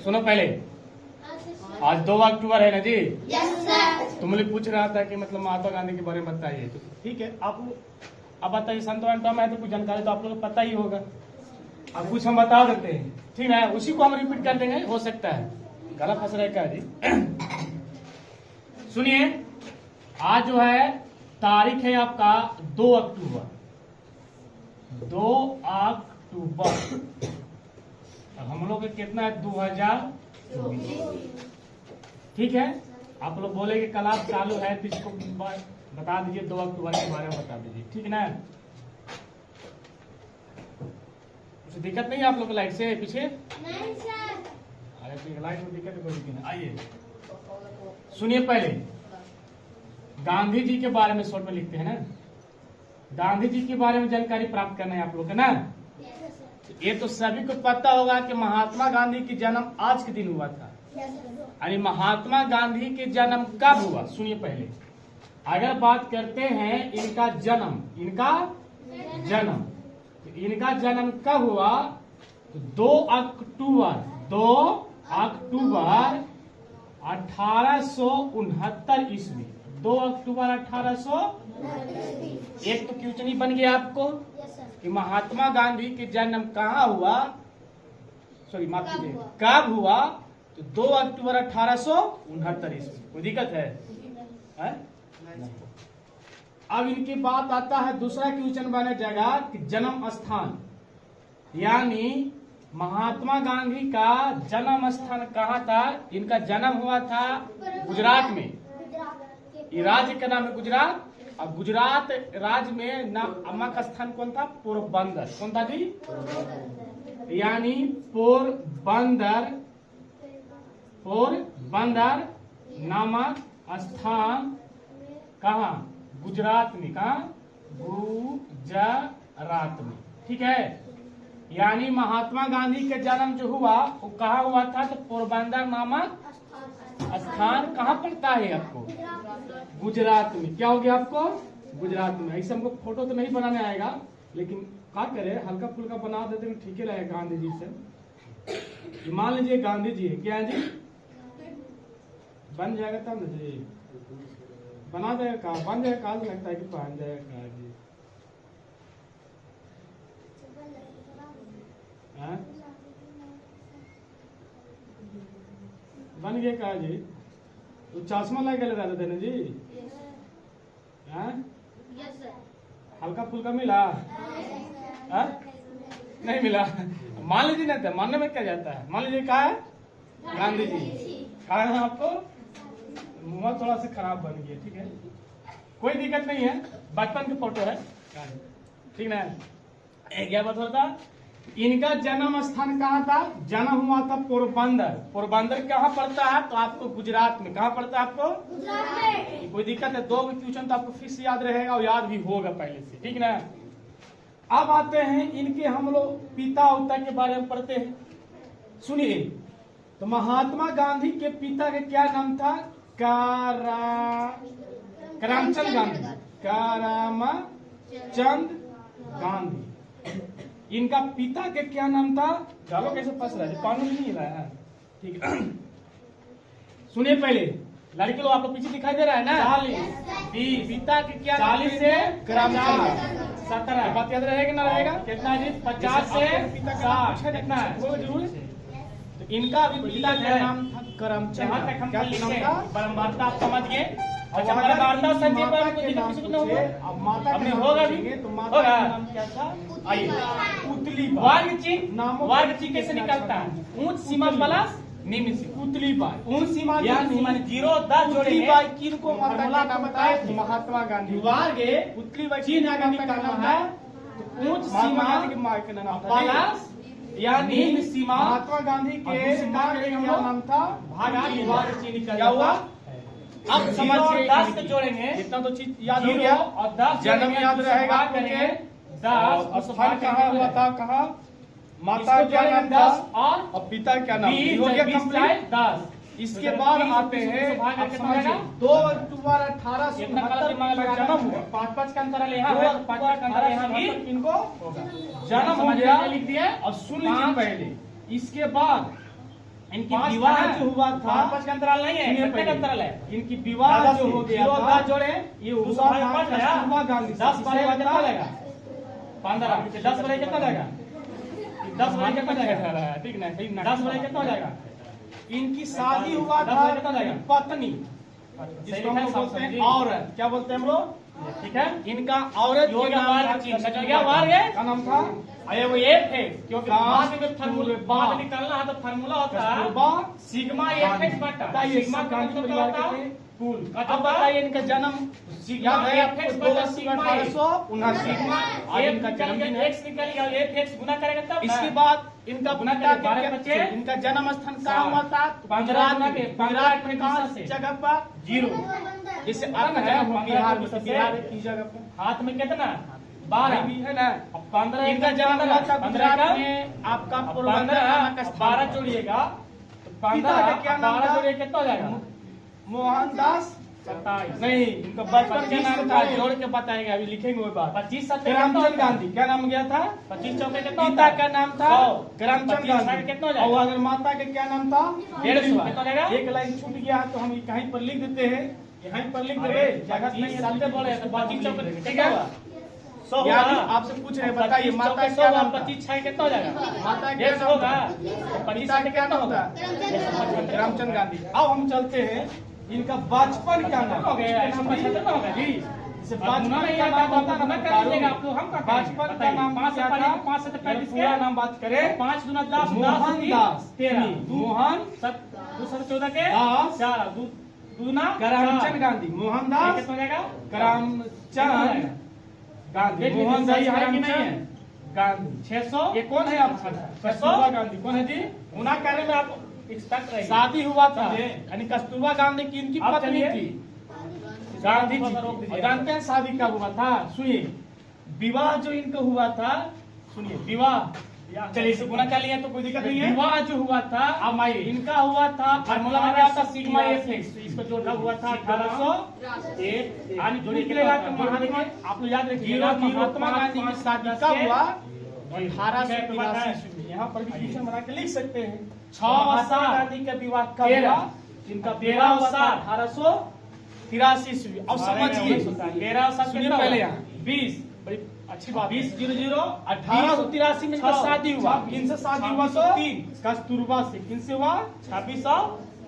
सुनो पहले, आज 2 अक्टूबर है ना जी। Yes sir. तो मुझे पूछ रहा था कि मतलब महात्मा गांधी के बारे में बताइए। तो ठीक है, आप बताइए। संत वांटा में है तो कुछ जानकारी तो आप लोगों को पता ही होगा। अब कुछ हम बता देते हैं, ठीक है, उसी को हम रिपीट कर देंगे, हो सकता है गला फंस रहा है क्या जी। सुनिए, आज जो है तारीख है आपका 2 अक्टूबर। 2 अक्टूबर। अब हम लोग का कितना है, 2024। ठीक है, आप लोग बोले कि क्लास चालू है तो इसको बता दीजिए, 2 अक्टूबर के बारे में बता दीजिए, ठीक है ना। कुछ दिक्कत नहीं है आप लोग को लाइट से पीछे? नहीं सर। अरे लाइट में दिक्कत कोई दिक्कत नहीं। आइए सुनिए, पहले गांधी जी के बारे में शॉर्ट में लिखते हैं ना। गांधी जी के बारे में जानकारी प्राप्त करना है आप लोग का ना। ये तो सभी को पता होगा कि महात्मा गांधी की जन्म आज के दिन हुआ था। यानी महात्मा गांधी के जन्म कब हुआ, सुनिए पहले। अगर बात करते हैं इनका जन्म, तो इनका जन्म कब हुआ, तो 2 अक्टूबर 1869 ईस्वी। 2 अक्टूबर 1800। एक तो क्वेश्चन बन गया आपको कि महात्मा गांधी के जन्म कहाँ हुआ, सॉरी माफ कीजिए, कब हुआ, तो 2 अक्टूबर 1869 ईस्वी। कोई दिक्कत है? नहीं। अब इनकी बात आता है, दूसरा क्वेश्चन बने जाएगा कि जन्म स्थान, यानी महात्मा गांधी का जन्म स्थान कहाँ था। इनका जन्म हुआ था गुजरात में। ये राज्य का नाम है गुजरात। अब गुजरात राज्य में नाम अम्मा का स्थान कौन था, पोरबंदर। कौन था जी? यानी पोरबंदर नामक स्थान कहाँ, गुजरात में। कहाँ? गुजरात में, ठीक है। यानी महात्मा गांधी का जन्म जो हुआ वो कहाँ हुआ था, तो पोरबंदर नामक स्थान कहाँ पड़ता है आपको, गुजरात में। क्या हो गया आपको, गुजरात में। ऐसे हमको फोटो तो नहीं बनाने आएगा, लेकिन क्या करे, हल्का फुल्का बना देते हैं, ठीक ही रहेगा गांधी जी से। मान लीजिए गांधी जी है, क्या है जी, बन जाएगा तब ना जी, बना देगा कहा, बन जाएगा कहा, लगता है कि बन जाएगा कहा जी। बन गया कहा जी, तो चश्मा लगा ले रहते थे ना जी। हल्का फुल्का मिला? नहीं मिला। मान लीजिए नहीं था, मानने में क्या जाता है। मान लीजिए कहा है गांधी जी, कहा है आपको, मुंह थोड़ा सा खराब बन गया, ठीक है, कोई दिक्कत नहीं है, बचपन की फोटो है, ठीक ना। क्या बात होता, इनका जन्म स्थान कहाँ था, जन्म हुआ था पोरबंदर। पोरबंदर कहाँ पड़ता है, तो आपको गुजरात में। कहाँ पड़ता है आपको, गुजरात में। कोई दिक्कत है, 2 क्वेश्चन तो आपको फिर से याद रहेगा और याद भी होगा पहले से, ठीक ना। अब आते हैं इनके, हम लोग पिता उता के बारे में पढ़ते हैं। सुनिए, तो महात्मा गांधी के पिता का क्या नाम था, करमचंद गांधी। करमचंद गांधी। इनका पिता का क्या नाम था, चलो कैसे फंस रहा है, कानून नहीं रहा है, ठीक है। सुनिए पहले, लड़के लोग आपको पीछे दिखाई दे रहा है ना, 40 पिता के क्या, 40 से 17। बात याद रहेगा ना, रहेगा कितना जी, 50 से 60 कितना है, जरूर। तो इनका भी पिता का नाम था करमचंद। क्या नाम था, बारंबारता आप समझ गए। अच्छा, बारंबारता संजय पर किसी को नहीं होगा, अब माता में होगा भी, तो माता का नाम क्या था, आइए, पुतली। वर्ग चिन्ह कैसे निकलता है, ऊंच सीमा प्लस निम्न सीमा, पुतली बाई। ऊंच सीमा यानी 0 10 जोड़ेंगे, किनको माता का नाम बताए, महात्मा गांधी। वर्ग पुतली बाई चिन्ह का निकलना है, ऊंच सीमा प्लस यानी निम्न सीमा। महात्मा गांधी के नाम था भाग चिन्ह। क्या हुआ, अब समझिए, 10 से जोड़ेंगे, इतना तो चीज याद हो गया, और 10 जन्म याद रहेगा करेंगे, 10 स्थान कहाँ हुआ था, कहाँ, माता क्या नाम 10 और पिता क्या नाम, हो गया कंप्लीट 10। इसके बाद आते हैं 2 अक्टूबर 1869 जन्म हुआ। 5 का अंतर यहाँ है, 5 का अंतर यहाँ भी इनको जन्म हो गया, लिख दिया। और सुन लीजिए पहले, इसके बाद इनकी पांच विवाह है। जो हुआ था, 5 का अंतराल नहीं है, सुनिए कितने का पहले। अंतराल है? इनकी विवाह जो हो गया था, 10 जोड़े ये दो हुआ सौ भाग था पाँच है, कस्तूरबा गांधी से। 10 इसे बड़े कितना बता- लगेगा? 15 10 बड़े कितना लगेगा? 10 बड़े कितना लगेगा? ठीक ना, ठीक ना। 10 बड़े कितना हो जाएगा? इनकी शादी हुआ 10 था बड़े कितना लगेगा? पत्नी, सही जिसको हम लिखा है, लोग सब बोलते हैं समझिए। औरत। क्या बोलते हैं हम लोग? ठीक है, इनका औरत ये हो के गया नाम वार था चिन्ह, कस्तूरबा। समझ गया, वार है? क्या नाम था? अरे वो एफ है, क्योंकि कस्तूरबा। बाद में फार्मूला बाद निकालना है तो फार्मूला होता है कस्तूरबा सिग्मा एफ एक्स बटा बताइए, सिग्मा का गांधी मतलब क्या परिवार होता के है? थे? कुल अब बताइए इनका जन्म सिग्मा याद है एफ आपको? एक्स 2 बटा अक्टूबर सिग्मा 1879। सिग्मा आज एफ इनका निकल जन्मदिन गया, है। एक्स निकल गया, एफ एक्स गुना करेगा तब इसके ना। बाद इनका गुना पिता करें, 12 के बच्चे। इनका जन्म स्थान सात। कहाँ हुआ था? 15 गुना के, 15 गुजरात में में कहाँ से। जगह पर? 0 जैसे पता आपका है, जन्म हुआ 15 बिहार में, में तो से। बिहार में की जगह पर? हाथ में कितना बारह 12 भी है ना। अब 15 इनका जन्म हुआ था 15 गुजरात में, आपका अब पोरबंदर 15 नामक अब स्थान 12 पर। जोड़िएगा तो पिता 15 का क्या नाम 12 था? जोड़िए कितना हो जाएगा? मोहनदास 27 नहीं, इनका बचपन के नाम था, जोड़ जोड़ के बताएंगे, अभी लिखेंगे वो बात। 25 7 करमचंद गांधी, क्या नाम गया था? 25 चौके कितना पिता का नाम था 100 करमचंद 25 गांधी। कितना हो जाएगा? और अगर माता का क्या नाम था? 150 कितना हो जाएगा? एक लाइन छूट गया तो हम कहीं पर लिख देते हैं, यहीं पर लिख देवे, जगह नहीं है, सालते बोले तो 25 चौके ठीक कितना है? हुआ? 100 याद होगा। है, आपसे पूछ रहे हैं, बताइए माता का 100 क्या नाम था? 25 6 कितना हो जाएगा? माता का क्या 150 नाम होगा था? 25 पिता का क्या नाम था? करमचंद गांधी। अब हम चलते हैं, इनका बचपन क्या नाम हो गया? 175 हो गया जी। जैसे बचपन बचपन नहीं का आता नाम तो होता ना ना, कर लीजिएगा आप लोग, हम का बचपन का नाम 5 क्या था? 5 से 35 पूरा नाम बात करें, 5 गुना 10 मोहनदास 13 मोहन 2 14 के दास 4 दूना करमचंद गांधी, मोहनदास कितना हो जाएगा? करमचंद गांधी, देख लीजिए, मोहनदास सही है कि नहीं है? करमचंद गांधी। 600 ये कौन है आपका? कस्तूरबा गांधी कौन है जी? गुना करने में आप एक्सपेक्ट रहिए। शादी हुआ था, समझे? यानी कस्तूरबा गांधी की इनकी अब पत्नी चलिए। थी गांधी जी थोड़ा सा रोक की। दीजिए। और जानते हैं शादी कब हुआ था? सुनिए, विवाह जो इनका हुआ था, सुनिए विवाह, चलिए इसे गुना कर लिया तो कोई दिक्कत नहीं है। विवाह जो हुआ था, अब आइए। इनका हुआ था फार्मूला में क्या था? सिग्मा एफ एक्स, इसको जोड़ना हुआ था 1801 यानी जोड़िए निकलेगा कितना तो होता है? महात्मा आप लोग याद रखिएगा महात्मा गांधी की शादी कब हुआ? 1883 1883 ईस्वी में। यहाँ पर भी क्वेश्चन बना के लिख सकते हैं। 6 और महात्मा 7 गांधी का विवाह कब 13 हुआ? इनका 13 विवाह और हुआ था 7 1883 ईस्वी। अब समझिए, 13 और 7 सुनिए पहले यहाँ 20 बड़ी अच्छी बात है। 20 00 1883 में इनका शादी हुआ। किनसे शादी हुआ? तो 3 कस्तूरबा से। किनसे हुआ? 2600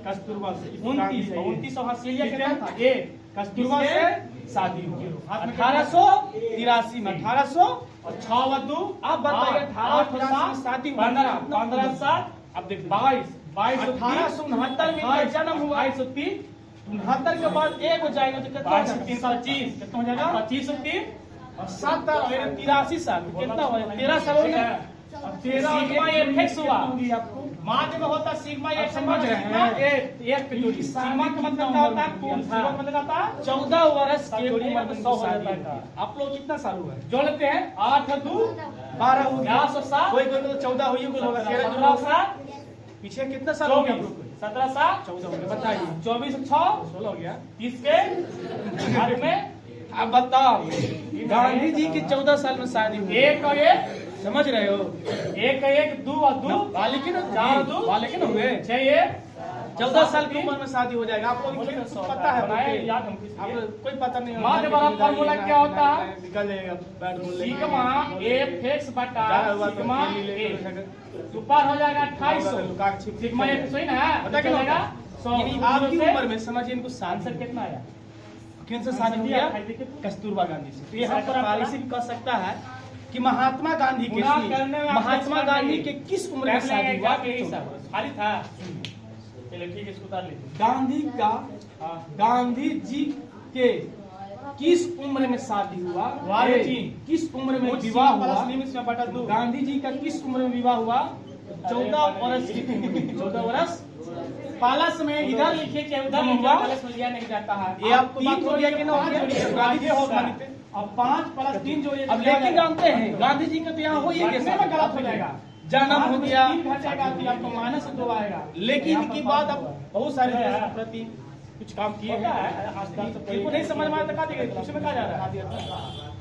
कस्तूरबा से। 29 है ये। 2900 हंसिया ठीक कितना है? था? ये कस्तूरबा किसके? से शादी हुई। हाथ में 1883 में 1800 और 6 व 2 आप बताइए 1883 में शादी हुई। 15 15 7 अब देखिए 22 1869 में इनका जन्म हुआ। 230 69 के बाद एक हो जाएगा तो कितना हो जाएगा? 325 कितना हो जाएगा? 25 और 7 और 83 साल कितना हो जाएगा? 13 साल हो गए। और 13 सिग्मा एफ एक्स हुआ। होगी आपको। माध्य में होता सिग्मा आप एक समझ रहे हैं? एक पे जोड़ी सिग्मा का मतलब क्या होता है? कुल सिग्मा का मतलब क्या होता है? 14 वर्ष के जोड़िए उम्र तो में 100 हो शादी जाता है। हुई। आप लोग कितना साल हुआ है? जोड़ लेते हैं 8 और 2 12 हो गया। 10 कोई कोई तो 14 हुई होगा, 13 17 होगा। 7 पीछे कितना साल हो गया? 17 7 14 हो गया। बताइए। 24 6 16 हो गया। 30 के बाद में अब बताओ, गांधी जी की 14 साल में शादी हुई। 1 और 1 समझ रहे हो? 1 1 2 और 2 बालिकिन 4 2 बालिकिन हुए। 6 1 14 साल की उम्र में शादी हो जाएगा। आप लोग खेल पता है? बनाए याद हमको आप इसलिए। लोग कोई पता नहीं। माध्य वाला फॉर्मूला क्या होता है? निकल जाएगा बैट बॉल लेके। सिग्मा एफ एक्स बटा ज्यादा हुआ तो सिग्मा खेल ही ए लेके ऊपर हो जाएगा लुका 2800 के छिप सिग्मा एफ सही ना है? पता क्या जाएगा होगा? 100 यानी आपकी उम्र में समझिए इनको आंसर शादी कितना आया? किन से शादी हुई है? कस्तूरबा गांधी से। तो यहाँ पर आप इसी भी कह सकता है कि महात्मा गांधी के गुना करने में आप महात्मा expert गांधी नहीं। के किस उम्र में कर शादी लेंगे हुआ? क्या यही सब खाली था? चलिए ठीक है, इसको उतार लीजिए। गांधी का हाँ गांधी जी के किस उम्र में शादी हुआ? वाह जी। किस उम्र में कुछ विवाह प्लस हुआ? लिमिट में बटा 2 गांधी जी का किस उम्र में विवाह हुआ? 14 वर्ष की उम्र में। 14 वर्ष पहला समय इधर लिखिए चाहे उधर लिखिए, हुआ? पहले समझ लिया नहीं जाता है। ये आपको बात हो गया कि ना हो गया? गांधी जी होगा अब 5 + 3 जोड़िए अब लेकिन जानते हैं गांधी जी का तो यहाँ हो ही कितने गया, में गलत हो जाएगा? जन्म हो गया। 3 घटेगा तो आपको -2 आएगा। लेकिन इनके बाद अब बहुत सारे देशों के प्रति कुछ काम किए होता हैं। है आजकल तो इनको नहीं समझ में आया तो कहा देगा, कुछ में कहा जा रहा है।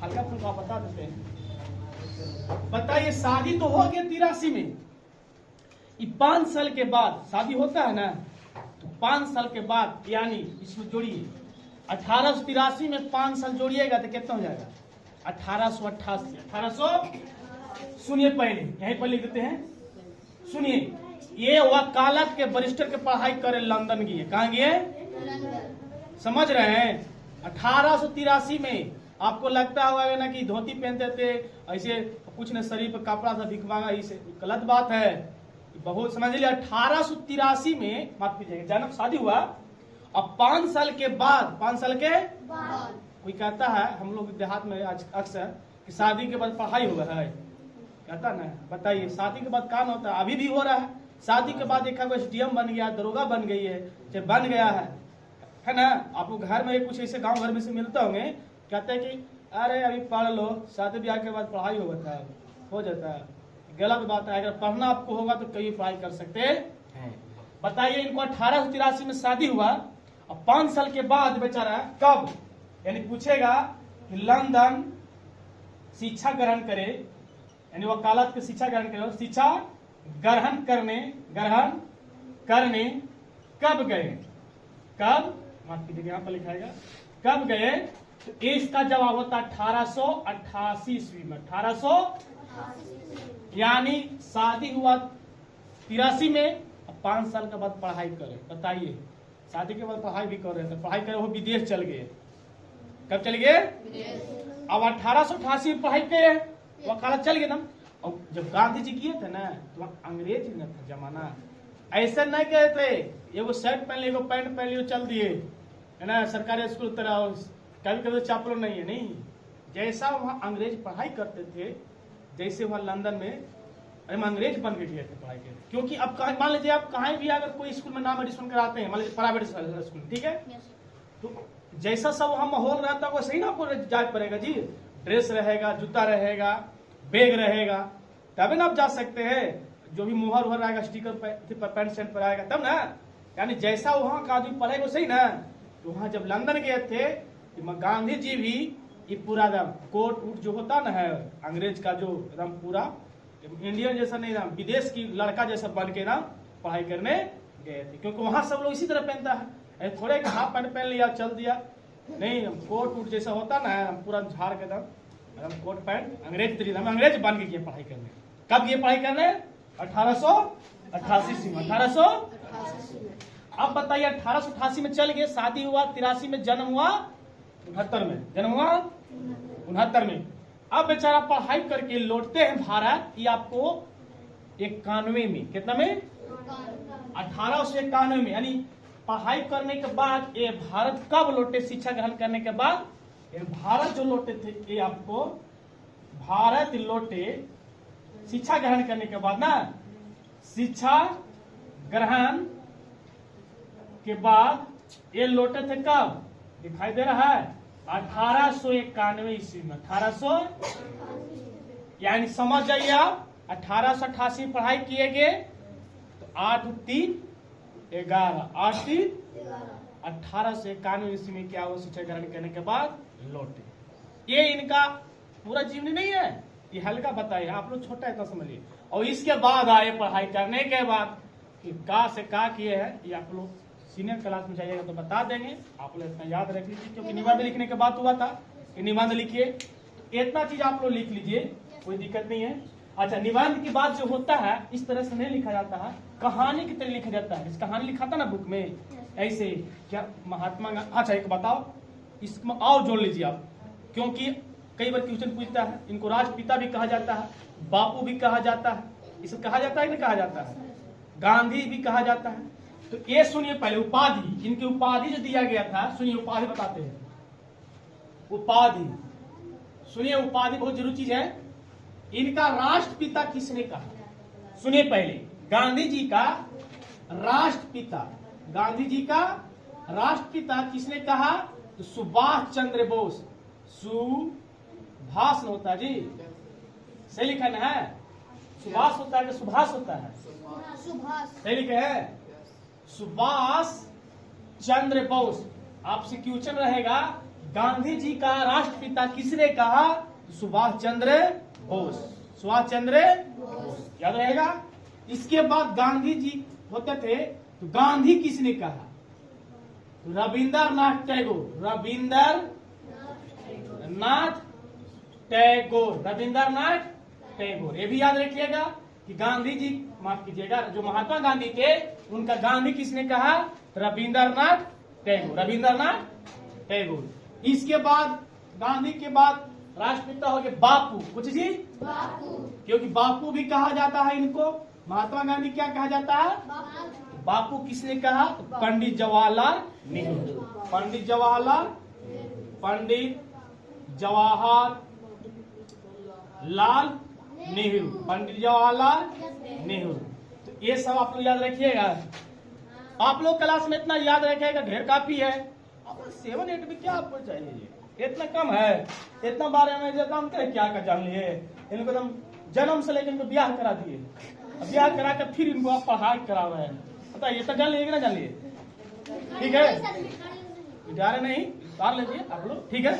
हल्का फुल्का बता देते हैं। बताइए, शादी तो हो गया 83 में। कि 5 साल के बाद शादी होता है ना, तो 5 साल के बाद यानी इसमें जोड़िए 1883 में 5 साल जोड़िएगा तो कितना हो जाएगा 1888। 1800 सुनिए पहले यहीं पर लिख देते हैं, सुनिए। ये वकालत के बैरिस्टर के पढ़ाई करे लंदन गए। कहाँ गए समझ रहे हैं? 1883 में आपको लगता होगा ना कि धोती पहनते थे ऐसे, कुछ न शरीर पर कपड़ा था भिख मांगा, इसे गलत बात है, बहुत समझ लिया। 1883 में माफ कीजिएगा जन्म शादी हुआ। अब 5 साल के बाद, 5 साल के कोई कहता है हम लोग देहात में आज अक्सर कि शादी के बाद पढ़ाई हुआ है, कहता ना, बताइए शादी के बाद काम होता है? अभी भी हो रहा है। शादी के बाद देखा SDM बन गया, दरोगा बन गई है, चाहे बन गया है ना। आपको घर में कुछ ऐसे गांव घर में से मिलते होंगे, कहते हैं कि अरे अभी पढ़ लो, शादी ब्याह के बाद पढ़ाई हो जाता है। गलत बात है। अगर पढ़ना आपको होगा तो कहीं पढ़ाई कर सकते हैं। बताइए इनको 1883 में शादी हुआ, अब 5 साल के बाद बेचारा कब, यानी पूछेगा कि लंदन शिक्षा ग्रहण करे, यानी वकालत की शिक्षा ग्रहण करे, शिक्षा ग्रहण करने कब गए, कब, माफ कीजिएगा यहाँ पर लिखाएगा कब गए, तो इसका जवाब होता 1888 ईस्वी में। 1800 यानी शादी हुआ 83 में, 5 साल के बाद पढ़ाई करे। बताइए शादी के बाद पढ़ाई भी कर रहे थे, पढ़ाई करे वो विदेश चल गए। कब चल गए? अब 1888 में पढ़ाई किए, वकालत चल गए ना। और जब गांधी जी किए थे ना तो अंग्रेज ही न था जमाना, ऐसा नहीं कहे थे एगो शर्ट पहन लियो, पैंट पहन लियो, चल दिए है ना, सरकारी स्कूल तरह कभी कभी चापलो नहीं है, नहीं। जैसा वहाँ अंग्रेज पढ़ाई करते थे, जैसे वहाँ लंदन में हम अंग्रेज बन के गए थे पढ़ाई के। क्योंकि अब मान लीजिए आप कहीं भी अगर कोई स्कूल में नाम एडमिशन कराते हैं, मान लीजिए प्राइवेट स्कूल, ठीक है, तो जैसा सब वहाँ माहौल रहता है वैसे ही ना आपको जाना पड़ेगा जी। ड्रेस रहेगा, जूता रहेगा, बैग रहेगा, तभी ना आप जा सकते हैं। जो भी मुहर उहर रहेगा, स्टिकर पैंट शर्ट पर आएगा तब ना, यानी जैसा वहाँ का आदमी पढ़ेगा सही ना। तो वहाँ जब लंदन गए थे तो गांधी जी भी ये पूरा कोट उट जो होता ना है अंग्रेज का, जो एकदम पूरा इंडियन जैसा नहीं था, विदेश की लड़का जैसा बन के ना पढ़ाई करने गए थे। क्योंकि वहाँ सब लोग इसी तरह पहनता है, थोड़े हाफ पैंट पहन लिया चल दिया, नहीं कोट उट जैसा होता ना है पूरा झाड़ के एकदम कोट पैंट अंग्रेज तरीके, हम अंग्रेज बन के गए पढ़ाई करने। कब ये पढ़ाई करने? 1888 में। 1888 में। अब बताइए 1888 में चल गए, शादी हुआ 83 में, जन्म हुआ 69 में, जन्म हुआ 69 में। अब बेचारा पढ़ाई करके लौटते हैं भारत, ये आपको 91 में, कितना में? 1891 में। यानी पढ़ाई करने के बाद ये भारत कब लौटे? शिक्षा ग्रहण करने के बाद ये भारत जो लौटे थे, ये आपको भारत लौटे शिक्षा ग्रहण करने के बाद ना, शिक्षा ग्रहण के बाद ये लौटे थे कब? दिखाई दे रहा है 1891 ईस्वी में। 1800 यानी समझ जाइए आप, 1888 पढ़ाई किए गए तो 8 3 11 8 3 1891 ईस्वी में क्या हुआ? शिक्षा ग्रहण करने के बाद लौटे। ये इनका पूरा जीवनी नहीं है, ये हल्का बताइए, आप लोग छोटा है तो समझिए। और इसके बाद आए पढ़ाई करने के बाद कि का से का किए हैं, ये आप लोग सीनियर क्लास में जाइएगा तो बता देंगे, आप लोग इतना याद रख लीजिए। क्योंकि निबंध लिखने के बाद हुआ था कि निबंध लिखिए, इतना चीज आप लोग लिख लीजिए, कोई दिक्कत नहीं है। अच्छा, निबंध की बात जो होता है इस तरह से नहीं लिखा जाता है, कहानी की तरह लिखा जाता है। इस कहानी लिखा था ना बुक में, ऐसे क्या महात्मा गांधी। अच्छा एक बताओ, इसमें और जोड़ लीजिए आप, क्योंकि कई बार क्वेश्चन पूछता है। इनको राष्ट्रपिता भी कहा जाता है, बापू भी कहा जाता है, इसे कहा जाता है कि नहीं कहा जाता है, गांधी भी कहा जाता है। तो ये सुनिए पहले उपाधि, इनकी उपाधि जो दिया गया था, सुनिए उपाधि बताते हैं। उपाधि सुनिए, उपाधि बहुत जरूरी चीज है। इनका राष्ट्रपिता किसने कहा? सुनिए पहले, गांधी जी का राष्ट्रपिता, गांधी जी का राष्ट्रपिता किसने कहा? तो सुभाष चंद्र बोस। सुभाष होता जी, सही लिखा ना है? सुभाष होता है कि सुभाष होता है? सुभाष। सही लिखे है, सुभाष चंद्र बोस। आपसे क्वेश्चन रहेगा गांधी जी का राष्ट्रपिता किसने कहा? सुभाष चंद्र बोस। सुभाष चंद्र बोस याद रहेगा। इसके बाद गांधी जी होते थे, तो गांधी किसने कहा? रविंद्रनाथ टैगोर, रविंद्रनाथ टैगोर। ये भी याद रखिएगा कि गांधी जी, माफ कीजिएगा, जो महात्मा गांधी थे उनका गांधी किसने कहा? रविंद्रनाथ टैगोर। इसके बाद गांधी के बाद राष्ट्रपिता हो गए बापू। कुछ जी? क्योंकि बापू भी कहा जाता है इनको। महात्मा गांधी क्या कहा जाता है? बापू किसने कहा? पंडित जवाहरलाल नेहरू। पंडित जवाहरलाल नेहरू। तो ये सब आप लोग याद रखिएगा। आप लोग क्लास में इतना याद रखिएगा, ढेर काफी है। 7-8 में क्या आपको चाहिए? इतना कम है, इतना बारे में जो काम करे क्या कर जान लिए। इनको तुम जन्म से लेकर इनको ब्याह करा दिए, ब्याह करा कर फिर इनको आप पढ़ाई करा रहे हैं। बताइए, इतना जान लिए कि ना जान लिए? ठीक है, जा रहे नहीं, उतार लीजिए आप लोग, ठीक है।